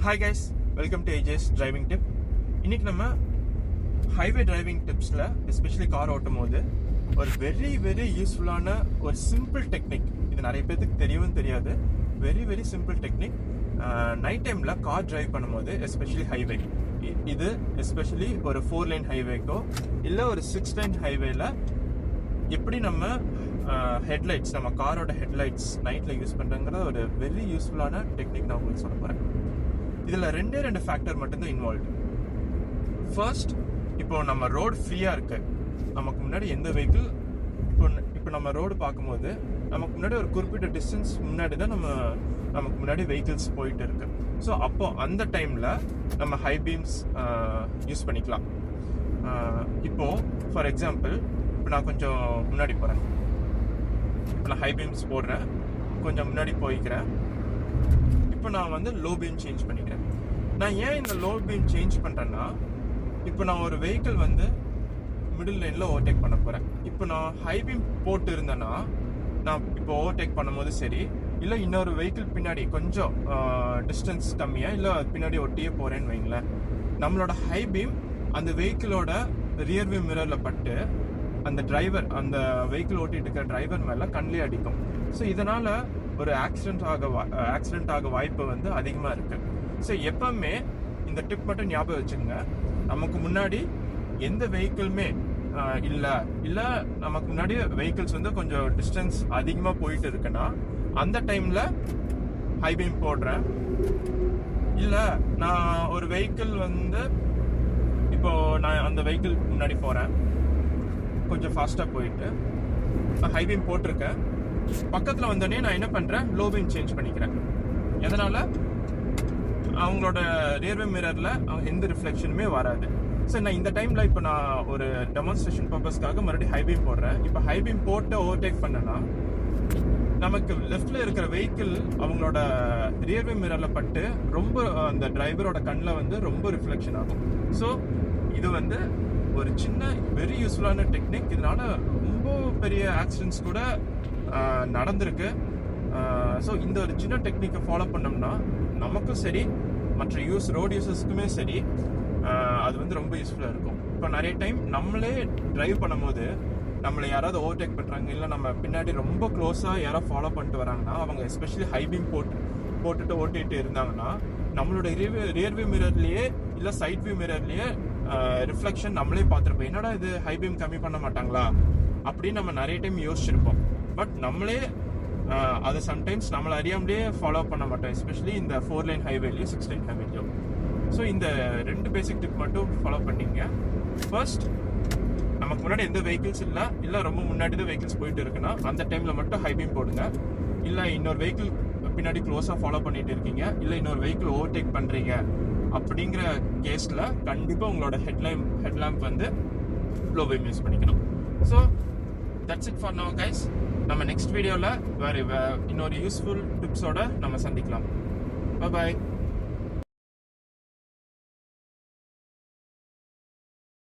Hi guys, welcome to AJ's driving tip. இன்னைக்கு நம்ம highway driving டிப்ஸில் எஸ்பெஷலி கார் ஓட்டும் போது ஒரு வெரி யூஸ்ஃபுல்லான ஒரு சிம்பிள் டெக்னிக். இது நிறைய பேருக்கு தெரியவும் தெரியாது. Very simple technique. நைட் டைமில் கார் டிரைவ் பண்ணும்போது எஸ்பெஷலி ஹைவே, இது எஸ்பெஷலி ஒரு 4 லைன் ஹைவேக்கோ இல்லை ஒரு 6 லைன் ஹைவேல எப்படி நம்ம ஹெட்லைட்ஸ், நம்ம காரோட ஹெட்லைட்ஸ் நைட்டில் யூஸ் பண்ணுறங்கிற ஒரு வெரி யூஸ்ஃபுல்லான டெக்னிக் நான் உங்களுக்கு சொல்ல போகிறேன். இதில் ரெண்டு ஃபேக்டர் மட்டும்தான் இன்வால்வ். ஃபர்ஸ்ட், இப்போ நம்ம ரோடு ஃப்ரீயாக இருக்கு, நமக்கு முன்னாடி எந்த வெஹிக்கிள், இப்போ நம்ம ரோடு பார்க்கும்போது நமக்கு முன்னாடி ஒரு குறிப்பிட்ட டிஸ்டன்ஸ் முன்னாடி தான் நமக்கு முன்னாடி வெஹிக்கிள்ஸ் போயிட்டு இருக்கு. ஸோ அப்போ அந்த டைமில் நம்ம ஹை பீம்ஸ் யூஸ் பண்ணிக்கலாம். இப்போ ஃபார் எக்ஸாம்பிள், இப்போ நான் கொஞ்சம் முன்னாடி போகிறேன், இப்போ நான் ஹை பீம்ஸ் போடுறேன், கொஞ்சம் முன்னாடி போய்க்கிறேன். இப்போ நான் வந்து லோ பீம் சேஞ்ச் பண்ணிக்கிறேன். நான் ஏன் இந்த லோ பீம் சேஞ்ச் பண்ணுறேன்னா, இப்போ நான் ஒரு வெஹிக்கிள் வந்து மிடில் லைனில் ஓவர்டேக் பண்ண போகிறேன். இப்போ நான் ஹை பீம் போட்டு இருந்தேன்னா, நான் இப்போ ஓவர்டேக் பண்ணும்போது சரி, இல்லை இன்னொரு வெஹிக்கிள் பின்னாடி கொஞ்சம் டிஸ்டன்ஸ் கம்மியாக இல்லை பின்னாடி ஒட்டியே போகிறேன்னு வைங்களேன், நம்மளோட ஹை பீம் அந்த வெஹிக்கிளோட ரியர் வியூ மிரரில் பட்டு அந்த டிரைவர், அந்த வெஹிக்கிள் ஓட்டிட்டு இருக்கிற டிரைவர் மேலே கண்ணிலே அடிக்கும். ஸோ இதனால் ஒரு ஆக்சிடென்ட் ஆக வாய்ப்பு வந்து அதிகமாக இருக்குது. ஸோ எப்பவுமே இந்த டிப் மட்டும் ஞாபகம் வச்சுக்கோங்க. நமக்கு முன்னாடி எந்த வெஹிக்கிளுமே இல்லை நமக்கு முன்னாடி வெஹிக்கிள்ஸ் வந்து கொஞ்சம் டிஸ்டன்ஸ் அதிகமாக போயிட்டு இருக்குன்னா, அந்த டைமில் ஹை பீம் போடுறேன். இல்லை நான் ஒரு வெஹிக்கிள் வந்து இப்போ நான் அந்த வெஹிக்கிள் முன்னாடி போகிறேன், கொஞ்சம் ஃபாஸ்ட்டாக போயிட்டு ஹை பீம் போட்டிருக்கேன், பக்கத்தில் வந்தோடனே நான் என்ன பண்ணுறேன், லோ பீம் சேஞ்ச் பண்ணிக்கிறேன். எதனால், அவங்களோட ரியர்வே மிரரில் எந்த ரிஃப்ளெக்ஷனுமே வராது. ஸோ நான் இந்த டைமில் இப்போ நான் ஒரு டெமான்ஸ்ட்ரேஷன் பர்பஸ்க்காக மறுபடியும் ஹை பீம் போடுறேன். இப்போ ஹை பீம் போட்டு ஓவர்டேக் பண்ணேன்னா, நமக்கு லெஃப்டில் இருக்கிற வெஹிக்கிள் அவங்களோட ரியர்வே மிரரில் பட்டு ரொம்ப அந்த டிரைவரோட கண்ணில் வந்து ரொம்ப ரிஃப்ளெக்ஷன் ஆகும். ஸோ இது வந்து ஒரு சின்ன வெரி யூஸ்ஃபுல்லான டெக்னிக். இதனால ரொம்ப பெரிய ஆக்சிடென்ட்ஸ் கூட நடந்திருக்கு. ஸோ இந்த ஒரு சின்ன டெக்னிக்கை ஃபாலோ பண்ணோம்னா நமக்கும் சரி, மற்ற ரோட் யூசர்ஸ்க்குமே சரி, அது வந்து ரொம்ப யூஸ்ஃபுல்லாக இருக்கும். இப்போ நிறைய டைம் நம்மளே டிரைவ் பண்ணும்போது நம்மளை யாராவது ஓவர்டேக் பண்ணுறாங்க, இல்லை நம்ம பின்னாடி ரொம்ப க்ளோஸாக யாராவது ஃபாலோ பண்ணிட்டு வராங்கன்னா, அவங்க எஸ்பெஷலி ஹை பீம் போட்டுட்டு ஓட்டிகிட்டு இருந்தாங்கன்னா, நம்மளோட ரியர் வியூ மிரர்லேயே இல்லை சைட் வியூ மிரர்லேயே ரிஃப்ளெக்ஷன் நம்மளே பார்த்துருப்போம். என்னடா இது ஹை பீம் கம்மி பண்ண மாட்டாங்களா அப்படின்னு நம்ம நிறைய டைம் யோசிச்சிருப்போம். பட் நம்மளே அதை சம்டைம்ஸ் நம்மளை அறியாமலே ஃபாலோ பண்ண மாட்டோம், எஸ்பெஷலி இந்த 4 லைன் ஹைவேலையும் 6 லைன் ஹைவேலையும். ஸோ இந்த 2 பேசிக் டிப் மட்டும் ஃபாலோ பண்ணிங்க. ஃபர்ஸ்ட், நமக்கு முன்னாடி எந்த வெஹிக்கிள்ஸ் இல்லை ரொம்ப முன்னாடி தான் வெஹிக்கிள்ஸ் போயிட்டு இருக்குன்னா, அந்த டைமில் மட்டும் ஹை பீம் போடுங்க. இல்லை இன்னொரு வெஹிக்கிள் பின்னாடி க்ளோஸாக ஃபாலோ பண்ணிட்டு இருக்கீங்க, இல்லை இன்னொரு வெஹிக்கிள் ஓவர்டேக் பண்ணுறீங்க அப்படிங்கிற கேஸில் கண்டிப்பாக உங்களோட ஹெட்லாம்ப் வந்து லோ பீம் யூஸ் பண்ணிக்கணும். So that's it for now guys. நம்ம நெக்ஸ்ட் வீடியோவில் வேறு இன்னொரு யூஸ்ஃபுல் டிப்ஸோட நம்ம சந்திக்கலாம். பாய்.